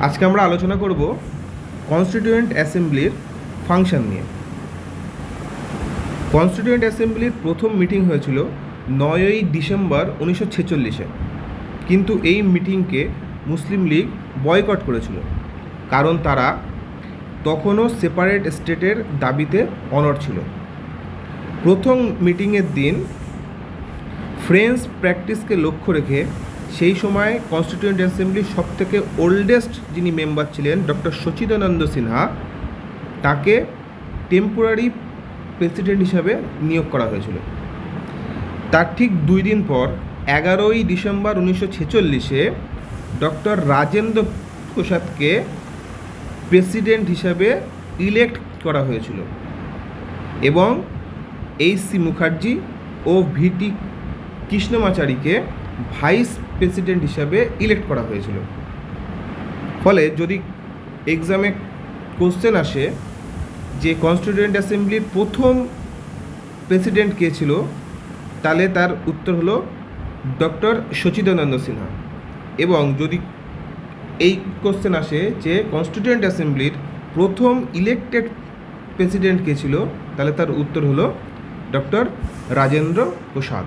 আজকে আমরা আলোচনা করব কনস্টিটিউয়েন্ট অ্যাসেম্বলির ফাংশন নিয়ে। কনস্টিটিউয়েন্ট অ্যাসেম্বলির প্রথম মিটিং হয়েছিল 9ই ডিসেম্বর 1946-এ, কিন্তু এই মিটিংকে মুসলিম লীগ বয়কট করেছিল, কারণ তারা তখনও সেপারেট স্টেটের দাবিতে অনড় ছিল। প্রথম মিটিংয়ের দিন ফ্রেঞ্চ প্র্যাকটিসকে লক্ষ্য রেখে সেই সময় কনস্টিটিউয়েন্ট অ্যাসেম্বলির সবথেকে ওল্ডেস্ট যিনি মেম্বার ছিলেন ডক্টর সচিদানন্দ সিনহা, তাকে টেম্পোরারি প্রেসিডেন্ট হিসাবে নিয়োগ করা হয়েছিল। তার ঠিক 2 দিন পর 11ই ডিসেম্বর 1946-এ ডক্টর রাজেন্দ্র প্রসাদকে প্রেসিডেন্ট হিসাবে ইলেক্ট করা হয়েছিল এবং এইচ.সি. মুখার্জি ও ভিটি কৃষ্ণমাচারীকে ভাইস প্রেসিডেন্ট হিসাবে ইলেক্ট করা হয়েছিল। ফলে যদি এক্সামে কোশ্চেন আসে যে কনস্টিটিউয়েন্ট অ্যাসেম্বলির প্রথম প্রেসিডেন্ট কে ছিল, তাহলে তার উত্তর হলো ডক্টর সচিদানন্দ সিনহা। এবং যদি এই কোশ্চেন আসে যে কনস্টিটিউয়েন্ট অ্যাসেম্বলির প্রথম ইলেক্টেড প্রেসিডেন্ট কে ছিল, তাহলে তার উত্তর হলো doctor Rajendra Prasad.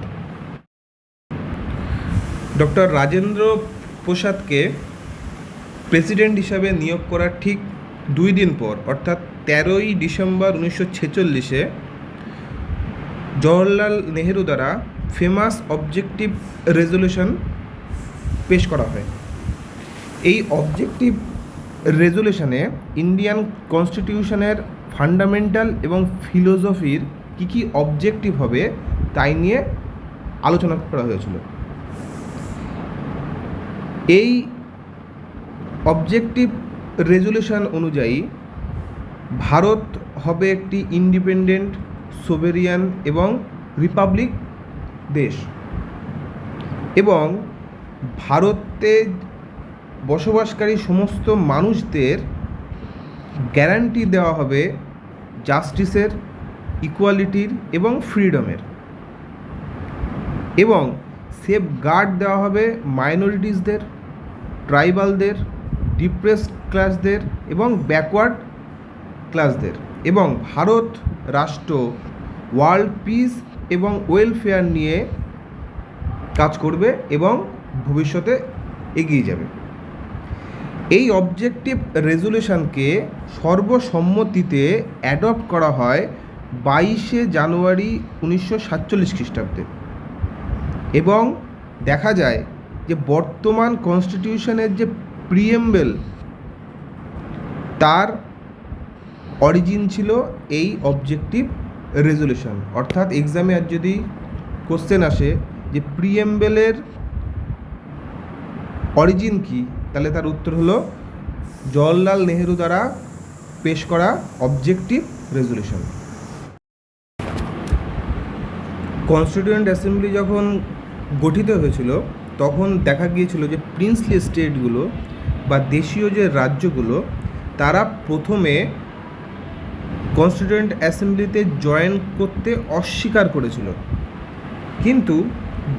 Doctor Rajendra প্রসাদকে president হিসাবে নিয়োগ করার ঠিক 2 দিন পর, অর্থাৎ 13ই ডিসেম্বর 1946-এ জওহরলাল নেহেরু দ্বারা ফেমাস অবজেক্টিভ রেজলিউশন পেশ করা হয়। এই অবজেক্টিভ রেজলিউশনে ইন্ডিয়ান কনস্টিটিউশনের ফান্ডামেন্টাল এবং ফিলোসফির কী অবজেক্টিভ হবে তাই নিয়ে আলোচনা করা হয়েছিল। এই অবজেক্টিভ রেজলিউশন অনুযায়ী ভারত হবে একটি ইন্ডিপেন্ডেন্ট, সোভেরিয়ান এবং রিপাবলিক দেশ, এবং ভারতে বসবাসকারী সমস্ত মানুষদের গ্যারান্টি দেওয়া হবে জাস্টিসের, ইকুয়ালিটির এবং ফ্রিডমের, এবং সেফগার্ড দেওয়া হবে মাইনরিটিসদের, ট্রাইবালদের, ডিপ্রেসড ক্লাসদের এবং ব্যাকওয়ার্ড ক্লাসদের। এবং ভারত রাষ্ট্র ওয়ার্ল্ড পিস এবং ওয়েলফেয়ার নিয়ে কাজ করবে এবং ভবিষ্যতে এগিয়ে যাবে। এই অবজেক্টিভ রেজলিউশনকে সর্বসম্মতিতে অ্যাডপ্ট করা হয় 22শে জানুয়ারি 1947 খ্রিস্টাব্দে, এবং দেখা যায় যে বর্তমান কনস্টিটিউশনের যে প্রিএম্বল, তার অরিজিন ছিল এই অবজেক্টিভ রেজলিউশন। অর্থাৎ এক্সামে আর যদি কোশ্চেন আসে যে প্রিএম্বলের অরিজিন কী, তাহলে তার উত্তর হলো জওহরলাল নেহেরু দ্বারা পেশ করা অবজেক্টিভ রেজলিউশন। কনস্টিটিউয়েন্ট অ্যাসেম্বলি যখন গঠিত হয়েছিল তখন দেখা গিয়েছিল যে প্রিন্সলি স্টেটগুলো বা দেশীয় যে রাজ্যগুলো, তারা প্রথমে কনস্টিটিউয়েন্ট অ্যাসেম্বলিতে জয়েন করতে অস্বীকার করেছিল, কিন্তু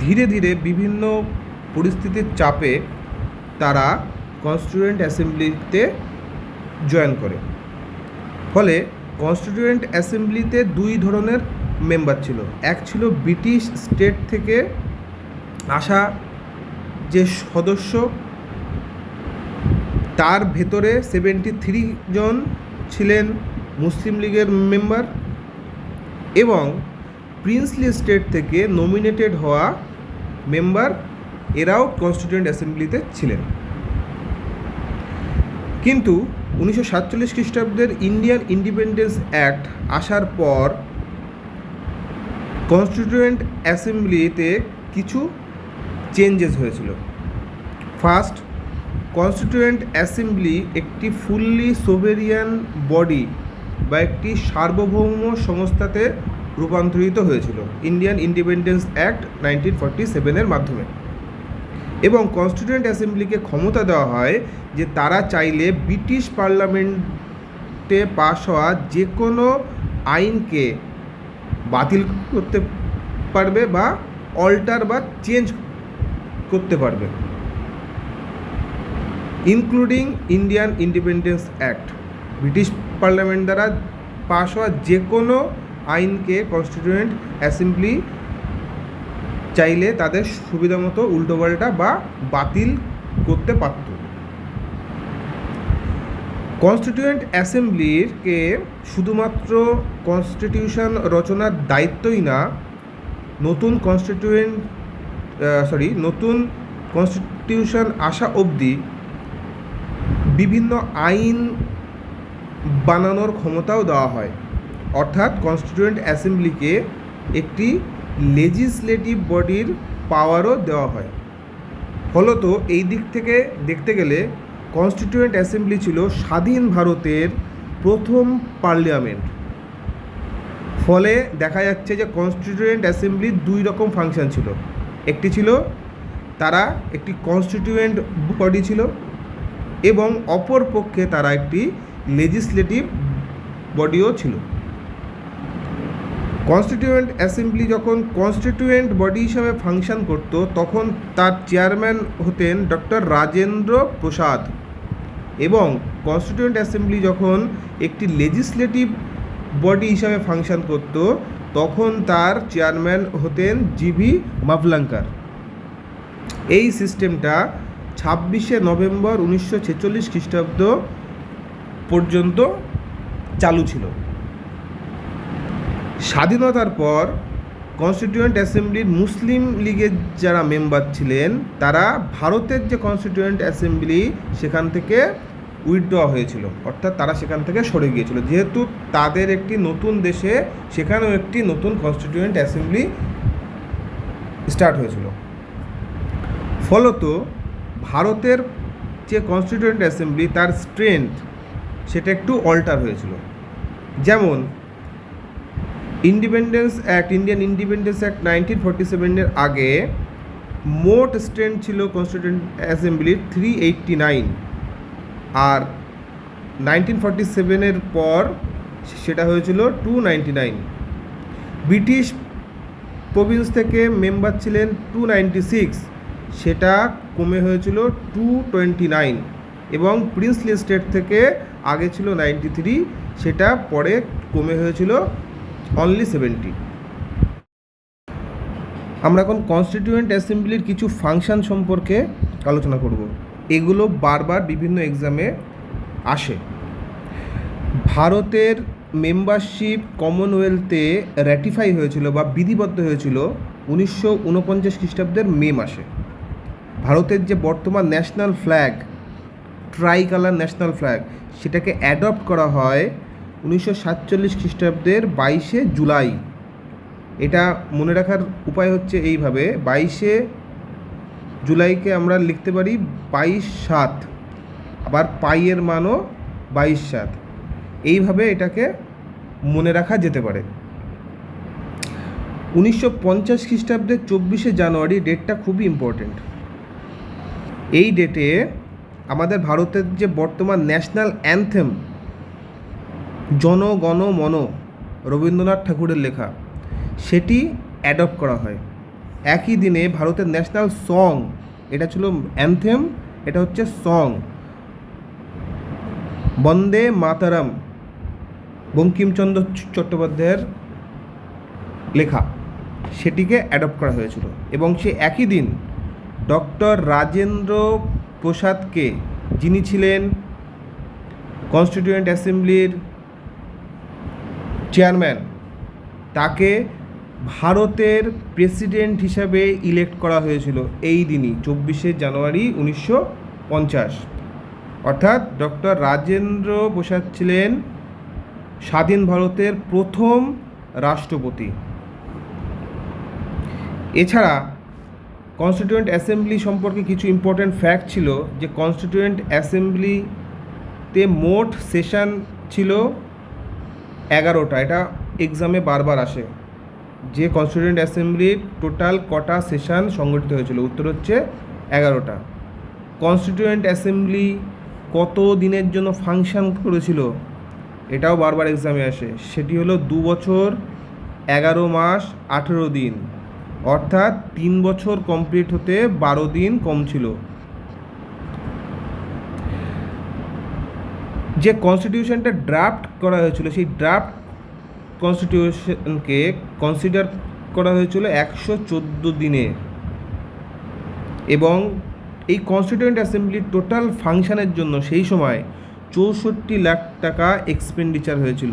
ধীরে ধীরে বিভিন্ন পরিস্থিতির চাপে তারা কনস্টিটিউয়েন্ট অ্যাসেম্বলিতে জয়েন করে। ফলে কনস্টিটিউয়েন্ট অ্যাসেম্বলিতে 2 ধরনের মেম্বার ছিল। এক ছিল ব্রিটিশ স্টেট থেকে আসা যে সদস্য, তার ভেতরে 73 জন ছিলেন মুসলিম লীগের মেম্বার, এবং প্রিন্সলি স্টেট থেকে নমিনেটেড হওয়া মেম্বার, এরাও কনস্টিটিউয়েন্ট অ্যাসেম্বলিতে ছিলেন। কিন্তু 1947 খ্রিস্টাব্দের ইন্ডিয়ান ইন্ডিপেন্ডেন্স অ্যাক্ট আসার পর কনস্টিটিউয়েন্ট অ্যাসেম্বলিতে কিছু চেঞ্জেস হয়েছিল। ফার্স্ট, কনস্টিটিউয়েন্ট অ্যাসেম্বলি একটি ফুললি সোভেরিয়ান বডি বা একটি সার্বভৌম সংস্থাতে রূপান্তরিত হয়েছিল ইন্ডিয়ান ইন্ডিপেন্ডেন্স অ্যাক্ট 1947-এর মাধ্যমে, এবং কনস্টিটিউয়েন্ট অ্যাসেম্বলিকে ক্ষমতা দেওয়া হয় যে তারা চাইলে ব্রিটিশ পার্লামেন্টে পাশ হওয়া যে কোনো আইনকে বাতিল করতে পারবে বা অল্টার বা চেঞ্জ করতে পারবে। Including Indian independence act. British parliament দ্বারা পাশ হওয়া যে কোনো আইনকে কনস্টিটিউয়েন্ট অ্যাসেম্বলি চাইলে তাদের সুবিধা মতো উল্টোপাল্টা বা বাতিল করতে পারত। কনস্টিটিউয়েন্ট অ্যাসেম্বলিকে শুধুমাত্র কনস্টিটিউশন রচনার দায়িত্বই না, নতুন কনস্টিটিউশন আসা অবধি বিভিন্ন আইন বানানোর ক্ষমতাও দেওয়া হয়। অর্থাৎ কনস্টিটিউয়েন্ট অ্যাসেম্বলিকে একটি লেজিসলেটিভ বডির পাওয়ারও দেওয়া হয়। ফলত এই দিক থেকে দেখতে গেলে কনস্টিটিউয়েন্ট অ্যাসেম্বলি ছিল স্বাধীন ভারতের প্রথম পার্লামেন্ট। ফলে দেখা যাচ্ছে যে কনস্টিটিউয়েন্ট অ্যাসেম্বলির দুই রকম ফাংশন ছিল। একটি ছিল তারা একটি কনস্টিটিউয়েন্ট বডি ছিল, এবং অপর পক্ষে তারা একটি লেজিসলেটিভ বডিও ছিল। কনস্টিটিউয়েন্ট অ্যাসেম্বলি যখন কনস্টিটিউয়েন্ট বডি হিসাবে ফাংশন করত, তখন তার চেয়ারম্যান হতেন ডক্টর রাজেন্দ্র প্রসাদ, এবং কনস্টিটিউয়েন্ট অ্যাসেম্বলি যখন একটি লেজিসলেটিভ বডি হিসাবে ফাংশন করত, তখন তার চেয়ারম্যান হতেন জিভি মাভলাঙ্কার। এই সিস্টেমটা 26শে নভেম্বর 1946 খ্রিস্টাব্দ পর্যন্ত চালু ছিল। স্বাধীনতার পর কনস্টিটিউয়েন্ট অ্যাসেম্বলির মুসলিম লীগের যারা মেম্বার ছিলেন, তারা ভারতের যে কনস্টিটিউয়েন্ট অ্যাসেম্বলি সেখান থেকে উইথড্র হয়েছিল, অর্থাৎ তারা সেখান থেকে সরে গিয়েছিল। যেহেতু তাদের একটি নতুন দেশে সেখানেও একটি নতুন কনস্টিটিউয়েন্ট অ্যাসেম্বলি স্টার্ট হয়েছিল। ফলত ভারতের যে কনস্টিটিউয়েন্ট অ্যাসেম্বলি তার স্ট্রেংথ সেটা একটু অল্টার হয়েছিল। যেমন ইন্ডিয়ান ইন্ডিপেন্ডেন্স অ্যাক্ট 1947 আগে মোট স্ট্রেংথ ছিল কনস্টিটিউয়েন্ট অ্যাসেম্বলির 389, আর 1947 পর সেটা হয়েছিল 299। ব্রিটিশ প্রভিন্স থেকে মেম্বার ছিলেন 296, সেটা কমে হয়েছিল 229, এবং প্রিন্সলি স্টেট থেকে আগে ছিল 93, সেটা পরে কমে হয়েছিল অনলি 70। আমরা এখন কনস্টিটিউয়েন্ট অ্যাসেম্বলির কিছু ফাংশন সম্পর্কে আলোচনা করব। এগুলো বারবার বিভিন্ন এক্সামে আসে। ভারতের মেম্বারশিপ কমনওয়েলথে র্যাটিফাই হয়েছিল বা বিধিবদ্ধ হয়েছিল 1949 খ্রিস্টাব্দের মে মাসে। ভারতের যে বর্তমান national flag, try colour national flag, সেটাকে অ্যাডপ্ট করা হয় 1947 খ্রিস্টাব্দের 22শে জুলাই। এটা মনে রাখার উপায় হচ্ছে এইভাবে, 22শে জুলাইকে আমরা লিখতে পারি 22/7, আবার পাইয়ের মানও 22/7, এইভাবে এটাকে মনে রাখা যেতে পারে। 1950 খ্রিস্টাব্দের 24শে জানুয়ারি ডেটটা খুবই ইম্পর্টেন্ট। এই ডেটে আমাদের ভারতের যে বর্তমান ন্যাশনাল অ্যানথেম জন গণ মন, রবীন্দ্রনাথ ঠাকুরের লেখা, সেটি অ্যাডপ্ট করা হয়। একই দিনে ভারতের ন্যাশনাল সং, এটা ছিল অ্যানথেম, এটা হচ্ছে সং, বন্দে মাতারাম, বঙ্কিমচন্দ্র চট্টোপাধ্যায়ের লেখা, সেটিকে অ্যাডপ্ট করা হয়েছিল। এবং সে একই দিন ডক্টর রাজেন্দ্র প্রসাদকে, যিনি ছিলেন কনস্টিটিউয়েন্ট অ্যাসেম্বলির চেয়ারম্যান, তাকে ভারতের প্রেসিডেন্ট হিসাবে ইলেক্ট করা হয়েছিল এই দিনই, 24শে জানুয়ারি 1950। অর্থাৎ ডক্টর রাজেন্দ্র প্রসাদ ছিলেন স্বাধীন ভারতের প্রথম রাষ্ট্রপতি। এছাড়া কনস্টিটিউয়েন্ট অ্যাসেম্বলি সম্পর্কে কিছু ইম্পর্ট্যান্ট ফ্যাক্ট ছিল, যে কনস্টিটিউয়েন্ট অ্যাসেম্বলিতে মোট সেশন ছিল 11টা। এটা এক্সামে বারবার আসে যে কনস্টিটিউয়েন্ট অ্যাসেম্বলির টোটাল কটা সেশন সংগঠিত হয়েছিল, উত্তর হচ্ছে 11টা। কনস্টিটিউয়েন্ট অ্যাসেম্বলি কত দিনের জন্য ফাংশন করেছিল, এটাও বারবার এক্সামে আসে, সেটি হলো 2 বছর 11 মাস 18 দিন, অর্থাৎ 3 বছর কমপ্লিট হতে 12 দিন কম ছিল। যে কনস্টিটিউশনটা ড্রাফট করা হয়েছিল সেই ড্রাফট কনস্টিটিউশনকে কনসিডার করা হয়েছিল 114 দিনে, এবং এই কনস্টিটিউয়েন্ট অ্যাসেম্বলির টোটাল ফাংশনের জন্য সেই সময় 64 লাখ টাকা এক্সপেন্ডিচার হয়েছিল।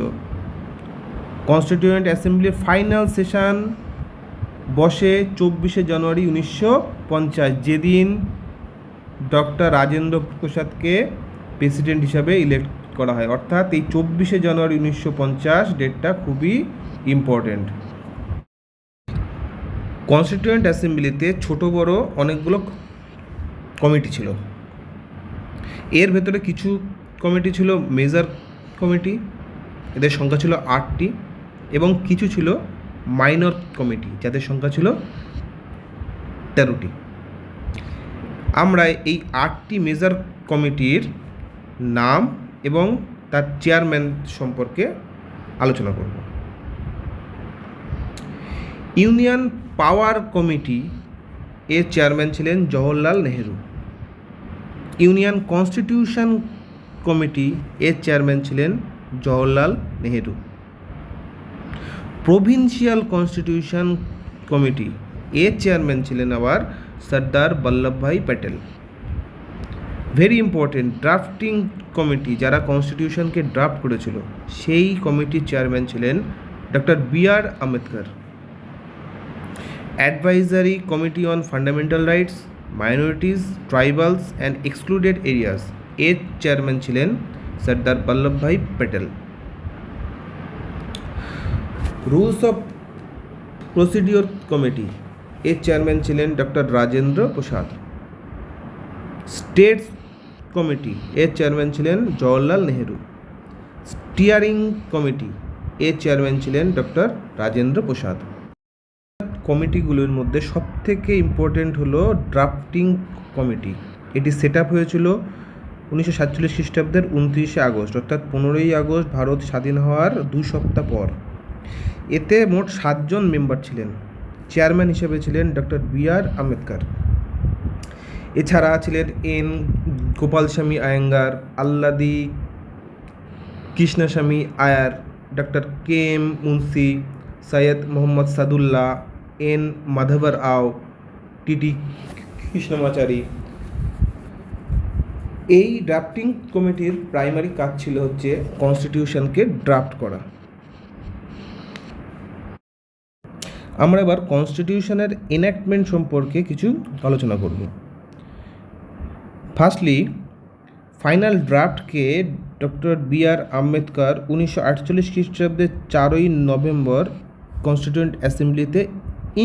কনস্টিটিউয়েন্ট অ্যাসেম্বলির ফাইনাল সেশন বসে 24শে জানুয়ারি 1950, যেদিন ডক্টর রাজেন্দ্র প্রসাদকে প্রেসিডেন্ট হিসাবে ইলেক্ট করা হয়। অর্থাৎ এই 24শে জানুয়ারি 1950 ডেটটা খুবই ইম্পর্টেন্ট। কনস্টিটিউয়েন্ট অ্যাসেম্বলিতে ছোট বড় অনেকগুলো কমিটি ছিল। এর ভেতরে কিছু কমিটি ছিল মেজর কমিটি, এদের সংখ্যা ছিল 8টি, এবং কিছু ছিল মাইনর কমিটি, যাদের সংখ্যা ছিল 13টি। আমরা এই 8টি মেজর কমিটির নাম এবং তার চেয়ারম্যান সম্পর্কে আলোচনা করব। ইউনিয়ন পাওয়ার কমিটি এর চেয়ারম্যান ছিলেন Jawaharlal Nehru. Union constitution committee এর চেয়ারম্যান ছিলেন Jawaharlal Nehru. Provincial constitution committee এর চেয়ারম্যান ছিলেন আবার Sardar Vallabhbhai Patel. Very important, drafting committee, যারা কনস্টিটিউশনকে ড্রাফট করেছিল, সেই কমিটির চেয়ারম্যান ছিলেন doctor B R. Ambedkar. Advisory committee on fundamental rights, minorities, tribals and excluded areas এর চেয়ারম্যান ছিলেন Sardar Vallabhbhai Patel. Rules of procedure committee এর চেয়ারম্যান ছিলেন doctor Rajendra Prasad. States committee এর চেয়ারম্যান ছিলেন জওহরলাল নেহেরু। স্টিয়ারিং কমিটি এর চেয়ারম্যান ছিলেন ডক্টর রাজেন্দ্র প্রসাদ। কমিটিগুলোর মধ্যে সবথেকে ইম্পর্টেন্ট হলো ড্রাফটিং কমিটি। এটি সেট আপ হয়েছিল 1947 খ্রিস্টাব্দের 29শে আগস্ট, অর্থাৎ 15ই আগস্ট ভারত স্বাধীন হওয়ার 2 সপ্তাহ পর। এতে মোট 7 জন মেম্বার ছিলেন। চেয়ারম্যান হিসেবে ছিলেন ডক্টর বি.আর. আম্বেদকর। এছাড়া ছিলেন N Gopalaswami Ayyangar, Alladi Krishnaswami Ayyar, doctor K M Munshi, Syed Mohammad Saadullah, N Madhava Rao, T T. Krishnamachari. এই ড্রাফটিং কমিটির প্রাইমারি কাজ ছিল হচ্ছে কনস্টিটিউশনকে ড্রাফট করা। আমরা এবার কনস্টিটিউশনের এনাক্টমেন্ট সম্পর্কে কিছু আলোচনা করব। ফার্স্টলি, ফাইনাল ড্রাফটকে ডক্টর বি.আর. আম্বেদকর 1948 খ্রিস্টাব্দের 4ই নভেম্বর কনস্টিটিউয়েন্ট অ্যাসেম্বলিতে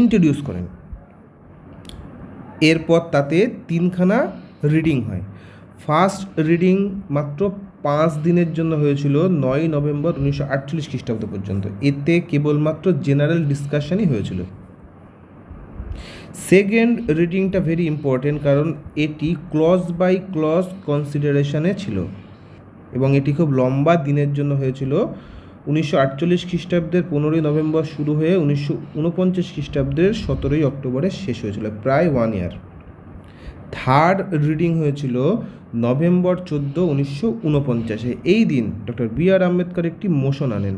ইন্ট্রোডিউস করেন। এরপর তাতে 3খানা রিডিং হয়। ফার্স্ট রিডিং মাত্র 5 দিনের জন্য হয়েছিল 9ই নভেম্বর 1948 খ্রিস্টাব্দ পর্যন্ত। এতে কেবলমাত্র জেনারেল ডিসকাশনই হয়েছিল। সেকেন্ড রিডিংটা ভেরি ইম্পর্টেন্ট, কারণ এটি ক্লজ বাই ক্লজ কনসিডারেশনে ছিল, এবং এটি খুব লম্বা দিনের জন্য হয়েছিল। 1948 খ্রিস্টাব্দের 15ই নভেম্বর শুরু হয়ে 1949 খ্রিস্টাব্দের 17ই অক্টোবরে শেষ হয়েছিল, প্রায় 1 ইয়ার। থার্ড রিডিং হয়েছিল নভেম্বর 14, 1949। এই দিন ডক্টর বি.আর. আম্বেদকর একটি মোশন আনেন,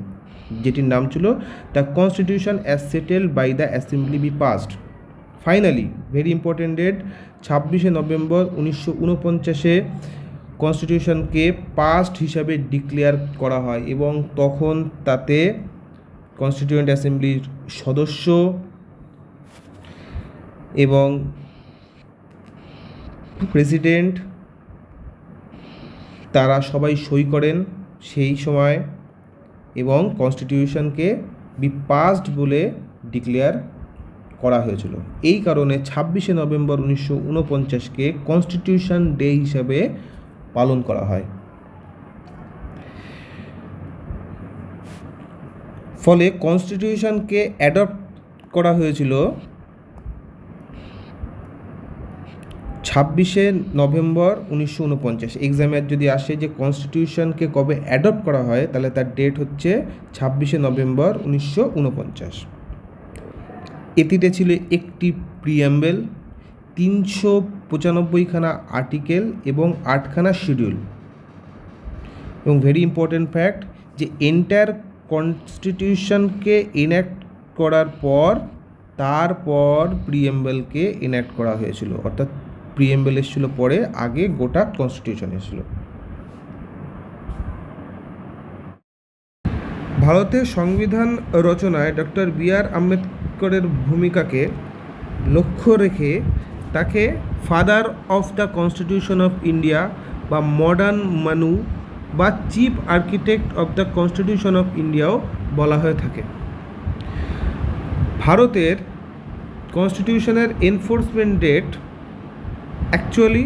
যেটির নাম ছিল the constitution as settled by the assembly be passed. Finally, very important date, 26শে নভেম্বর 1949-এ কনস্টিটিউশনকে পাসড হিসাবে ডিক্লেয়ার করা হয়, এবং তখন তাতে কনস্টিটিউয়েন্ট অ্যাসেম্বলির সদস্য এবং প্রেসিডেন্ট তারা সবাই সই করেন সেই সময়, এবং কনস্টিটিউশনকে বি পাসড বলে ডিক্লেয়ার করা হয়েছিল। এই কারণে 26শে নভেম্বর 1949-কে কনস্টিটিউশন ডে হিসাবে পালন করা হয়। ফলে কনস্টিটিউশনকে অ্যাডপ্ট করা হয়েছিল 26শে নভেম্বর 1949। এক্সামে যদি আসে যে কনস্টিটিউশনকে কবে অ্যাডপ্ট করা হয়, তাহলে তার ডেট হচ্ছে 26শে নভেম্বর 1949। এটিতে ছিল একটি প্রিঅ্যাম্বল, 395খানা আর্টিকেল এবং 8খানা শিডিউল। এবং ভেরি ইম্পর্টেন্ট ফ্যাক্ট যে এন্টায়ার কনস্টিটিউশনকে এনঅ্যাক্ট করার পর তারপর প্রিএম্বলকে এনঅ্যাক্ট করা হয়েছিল, অর্থাৎ প্রিএম্বল এসেছিল পরে, আগে গোটা কনস্টিটিউশন এসেছিল। ভারতের সংবিধান রচনায় ডক্টর বি.আর. আম্বেদকরের ভূমিকাকে লক্ষ্য রেখে তাকে father of the constitution of India বা মডার্ন মানু বা chief architect of the constitution of ইন্ডিয়াও বলা হয়ে থাকে। ভারতের কনস্টিটিউশনের এনফোর্সমেন্ট ডেট অ্যাকচুয়ালি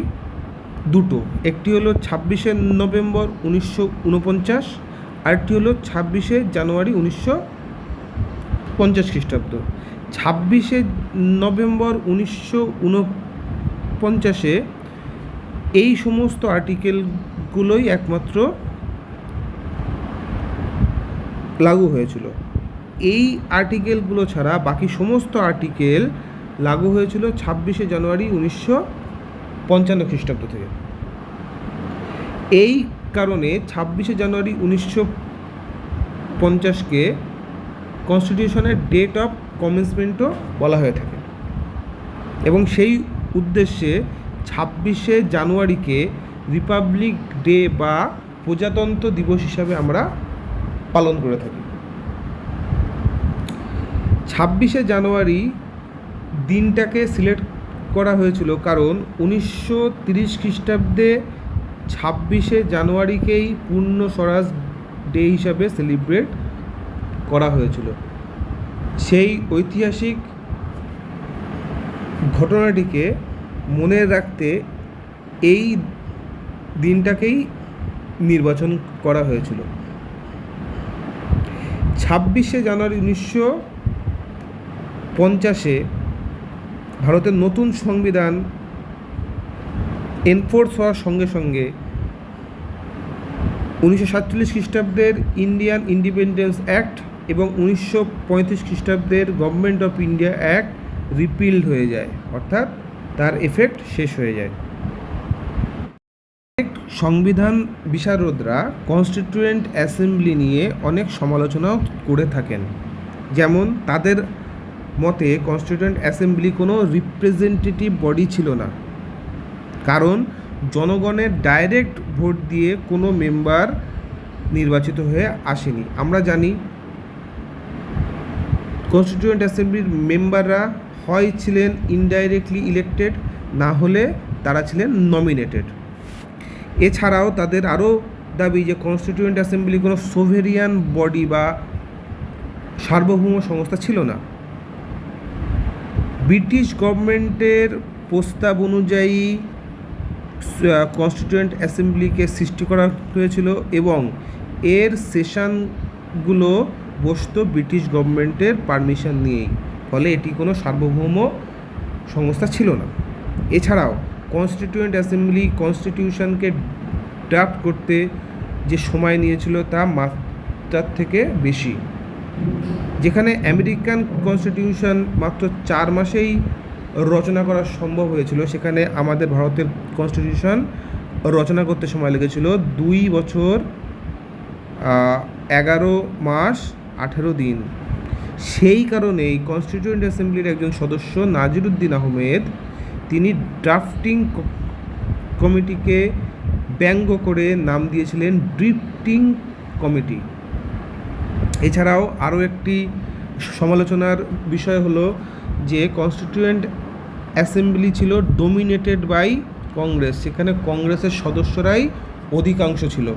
দুটো, একটি হলো 26শে নভেম্বর 1949, আরেকটি হলো 26শে জানুয়ারি 1950 খ্রিস্টাব্দ। 26শে নভেম্বর 1949-এ এই সমস্ত আর্টিকেলগুলোই একমাত্র লাগু হয়েছিল। এই আর্টিকেলগুলো ছাড়া বাকি সমস্ত আর্টিকেল লাগু হয়েছিল 26শে জানুয়ারি 1955 খ্রিস্টাব্দ থেকে। এই কারণে 26শে জানুয়ারি 1950-কে কনস্টিটিউশনের ডেট অফ কমেন্সমেন্টও বলা হয়ে থাকে, এবং সেই উদ্দেশ্যে 26শে জানুয়ারিকে রিপাবলিক ডে বা প্রজাতন্ত্র দিবস হিসাবে আমরা পালন করে থাকি। 26শে জানুয়ারি দিনটাকে সিলেক্ট করা হয়েছিল কারণ 1930 খ্রিস্টাব্দে 26শে জানুয়ারিকেই পূর্ণ স্বরাজ ডে হিসাবে সেলিব্রেট করা হয়েছিল। সেই ঐতিহাসিক ঘটনাটিকে মনে রাখতে এই দিনটাকেই নির্বাচন করা হয়েছিল। 26শে জানুয়ারি 1950-এ ভারতের নতুন সংবিধান এনফোর্স হওয়ার সঙ্গে সঙ্গে 1947 খ্রিস্টাব্দের ইন্ডিয়ান ইন্ডিপেন্ডেন্স অ্যাক্ট এবং 1935 খ্রিস্টাব্দের গভর্নমেন্ট অফ ইন্ডিয়া অ্যাক্ট রিপিল্ড হয়ে যায়, অর্থাৎ তার এফেক্ট শেষ হয়ে যায়। সংবিধান বিশারদরা কনস্টিটিউয়েন্ট অ্যাসেম্বলি নিয়ে অনেক সমালোচনাও করে থাকেন। যেমন তাদের মতে কনস্টিটিউয়েন্ট অ্যাসেম্বলি কোনো রিপ্রেজেন্টেটিভ বডি ছিল না, কারণ জনগণের ডাইরেক্ট ভোট দিয়ে কোনো মেম্বার নির্বাচিত হয়ে আসেনি। আমরা জানি কনস্টিটিউয়েন্ট অ্যাসেম্বলির মেম্বাররা হয় ছিলেন ইনডাইরেক্টলি ইলেক্টেড, না হলে তারা ছিলেন নমিনেটেড। এছাড়াও তাদের আরও দাবি যে কনস্টিটিউয়েন্ট অ্যাসেম্বলি কোনো সোভেরিয়ান বডি বা সার্বভৌম সংস্থা ছিল না। ব্রিটিশ গভর্নমেন্টের প্রস্তাব অনুযায়ী কনস্টিটিউয়েন্ট অ্যাসেম্বলিকে সৃষ্টি করা হয়েছিল এবং এর সেশনগুলো বসত ব্রিটিশ গভর্নমেন্টের পারমিশন নিয়েই, ফলে এটি কোনো সার্বভৌম সংস্থা ছিল না। এছাড়াও কনস্টিটিউয়েন্ট অ্যাসেম্বলি কনস্টিটিউশনকে ড্রাফট করতে যে সময় নিয়েছিল তা মাত্রার থেকে বেশি। যেখানে আমেরিকান কনস্টিটিউশন মাত্র 4 মাসেই রচনা করা সম্ভব হয়েছিল, সেখানে আমাদের ভারতের কনস্টিটিউশন রচনা করতে সময় লেগেছিল 2 বছর 11 মাস 18 দিন। সেই কারণেই কনস্টিটিউয়েন্ট অ্যাসেম্বলির একজন সদস্য নাজিরুদ্দিন আহমেদ তিনি ড্রাফটিং কমিটিকে ব্যঙ্গ করে নাম দিয়েছিলেন ড্রিফটিং কমিটি। এছাড়াও আরও একটি সমালোচনার বিষয় হলো যে কনস্টিটিউয়েন্ট অ্যাসেম্বলি ছিল ডোমিনেটেড বাই কংগ্রেস, সেখানে কংগ্রেসের সদস্যরাই অধিকাংশ ছিল।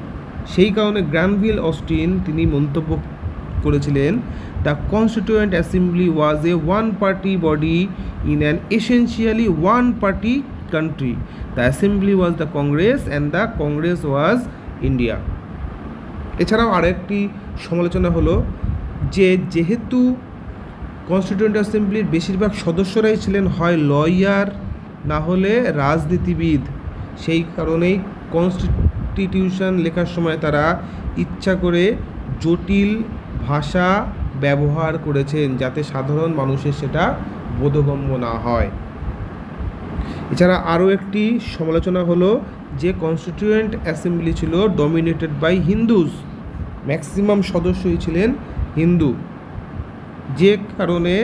সেই কারণে গ্র্যানভিল অস্টিন তিনি মন্তব্য করেছিলেন, the constituent assembly was A one party body in an essentially one party country, the assembly was the Congress and the Congress was India. এছাড়াও আরেকটি সমালোচনা হলো যে যেহেতু কনস্টিটিউয়েন্ট অ্যাসেম্বলির বেশিরভাগ সদস্যরাই ছিলেন হয় লয়ার না হলে রাজনীতিবিদ, সেই কারণেই কনস্টিটিউশন লেখার সময় তারা ইচ্ছা করে জটিল ভাষা ব্যবহার করেছেন যাতে সাধারণ মানুষের সেটা বোধগম্য না হয়। এছাড়া আরও একটি সমালোচনা হলো যে কনস্টিটিউয়েন্ট অ্যাসেম্বলি ছিল ডমিনেটেড বাই হিন্দুজ, ম্যাক্সিমাম সদস্যই ছিলেন হিন্দু, যে কারণে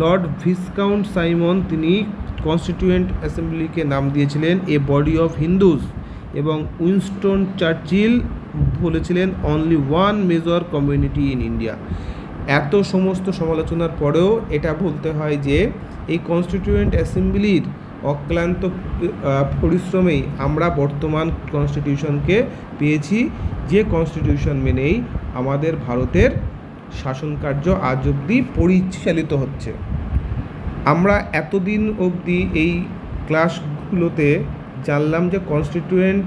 লর্ড ভিসকাউন্ট সাইমন তিনি কনস্টিটিউয়েন্ট অ্যাসেম্বলিকে নাম দিয়েছিলেন এ বডি অফ হিন্দুজ, এবং উইনস্টন চার্চিল বলেছিলেন only one major community in India. এত সমস্ত সমালোচনার পরেও এটা বলতে হয় যে এই কনস্টিটিউয়েন্ট অ্যাসেম্বলির অক্লান্ত পরিশ্রমেই আমরা বর্তমান কনস্টিটিউশনকে পেয়েছি, যে কনস্টিটিউশন মেনেই আমাদের ভারতের শাসন কার্য আজ অবধি পরিচালিত হচ্ছে। আমরা এতদিন অবধি এই ক্লাসগুলোতে জানলাম যে কনস্টিটিউয়েন্ট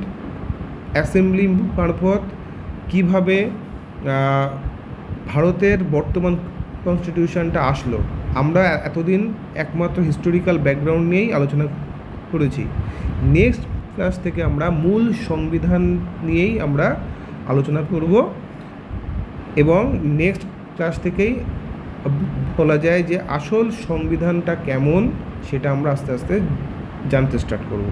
অ্যাসেম্বলি মারফত কীভাবে ভারতের বর্তমান কনস্টিটিউশনটা আসলো। আমরা এতদিন একমাত্র হিস্টোরিক্যাল ব্যাকগ্রাউন্ড নিয়েই আলোচনা করেছি। নেক্সট ক্লাস থেকে আমরা মূল সংবিধান নিয়েই আমরা আলোচনা করব, এবং নেক্সট ক্লাস থেকেই বলা যায় যে আসল সংবিধানটা কেমন সেটা আমরা আস্তে আস্তে জানতে স্টার্ট করব।